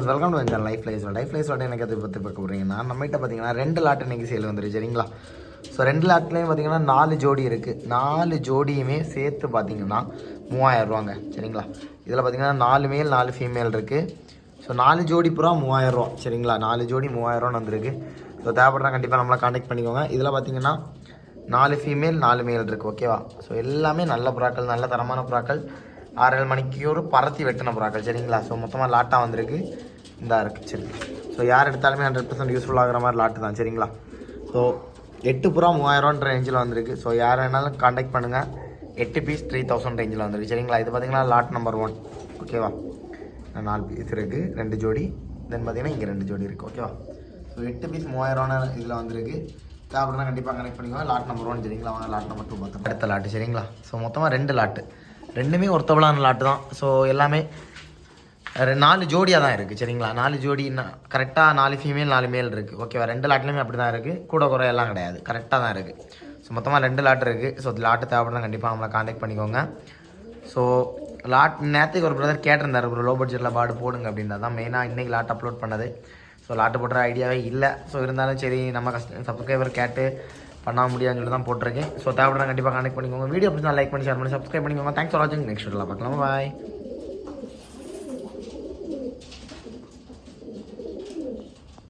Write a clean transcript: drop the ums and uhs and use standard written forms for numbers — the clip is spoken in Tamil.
ஃப்ரெண்ட்ஸ் வெல்கம் டு எங்கள் லைஃப் லைஸோட எனக்கு அதை பற்றி பார்க்க போகிறீங்கன்னா நம்மகிட்ட பார்த்தீங்கன்னா 2 லாட் இன்றைக்கி சேல் வந்துருக்கு சரிங்களா. ஸோ 2 லாட்லேயும் பார்த்தீங்கன்னா 4 ஜோடி இருக்குது. 4 ஜோடியுமே சேர்த்து பார்த்தீங்கன்னா 3000 ரூபாங்க சரிங்களா. இதில் பார்த்தீங்கன்னா 4 மேல் 4 ஃபீமேல் இருக்குது. ஸோ 4 ஜோடி பூரா 3000 ரூபா சரிங்களா. 4 ஜோடி 3000 ரூபான்னு வந்திருக்கு. ஸோ தேவைப்படுறா கண்டிப்பாக நம்மளை காண்டாக்ட் பண்ணிக்கோங்க. இதில் பார்த்தீங்கன்னா 4 ஃபீமேல் 4 மேல் இருக்குது ஓகேவா. ஸோ எல்லாமே நல்ல புறாக்கள், நல்ல தரமான புறாக்கள், 6-7 மணிக்கு ஒரு பறத்தி வெட்டின புறாக்கள் சரிங்களா. ஸோ மொத்தமாக லாட்டாக வந்திருக்கு, இதாக இருக்குது சரி. ஸோ யார் எடுத்தாலுமே 100% யூஸ்ஃபுல் ஆகிற மாதிரி லாட்டு தான் சரிங்களா. ஸோ 8 புறா 3000 ரேஞ்சில் வந்திருக்கு. ஸோ யார் வேணாலும் காண்டாக்ட் பண்ணுங்கள். 8 பீஸ் 3000 ரேஞ்சில் வந்திருக்கு சரிங்களா. இது பார்த்தீங்கன்னா லாட் நம்பர் 1 ஓகேவா. 4 பீஸ் இருக்குது, 2 ஜோடி, தென் பார்த்தீங்கன்னா இங்கே 2 ஜோடி இருக்குது ஓகேவா. ஸோ 8 பீஸ் 3000 இதில் வந்திருக்கு. தேவைப்படுறா கண்டிப்பாக கனெக்ட் பண்ணிக்கோங்க. லாட் நம்பர் 1 சரிங்களா. வாங்க லாட் நம்பர் 2 பார்த்தோம். அடுத்த லாட்டு சரிங்களா. ஸோ மொத்தமாக 2 லாட்டு, ரெண்டுமே ஒருத்தவளான லாட்டு தான். ஸோ எல்லாமே 4 ஜோடியாக தான் இருக்குது சரிங்களா. 4 ஜோடி கரெக்டாக 4 ஃபீமேல் 4 மேல் இருக்குது ஓகேவா. 2 லாட்லேயுமே அப்படி தான் இருக்குது, கூட குறை எல்லாம் கிடையாது, கரெக்டாக தான் இருக்குது. ஸோ மொத்தமாக 2 லாட் இருக்குது. ஸோ லாட்டு தேவைப்படுறா கண்டிப்பாக நம்மளை காண்டாக்ட் பண்ணிக்கோங்க. ஸோ லாட் நேற்றுக்கு ஒரு பிரதர் கேட்டிருந்தார், ஒரு லோ பட்ஜெட்டில் பாடு போடுங்க அப்படின்றத தான் மெயினாக இன்றைக்கி லாட் அப்லோட் பண்ணது. ஸோ லாட்டு போடுற ஐடியாவே இல்லை. ஸோ இருந்தாலும் சரி நம்ம சப்ஸ்கிரைபர் கேட்டு பண்ண முடியாதுன்னு சொல்லி தான் போட்டிருக்கேன். ஸோ தேவைப்படுறா கண்டிப்பாக காண்டாக்ட் பண்ணிக்கோங்க. வீடியோ பிடிச்சா லைக் பண்ணி ஷேர் பண்ணி சப்ஸ்கிரைப் பண்ணிக்கோங்க. தேங்க்ஸ் ஃபார் வாட்சிங். நெக்ஸ்ட் வீடியோவில் பார்க்கலாம். பாய்.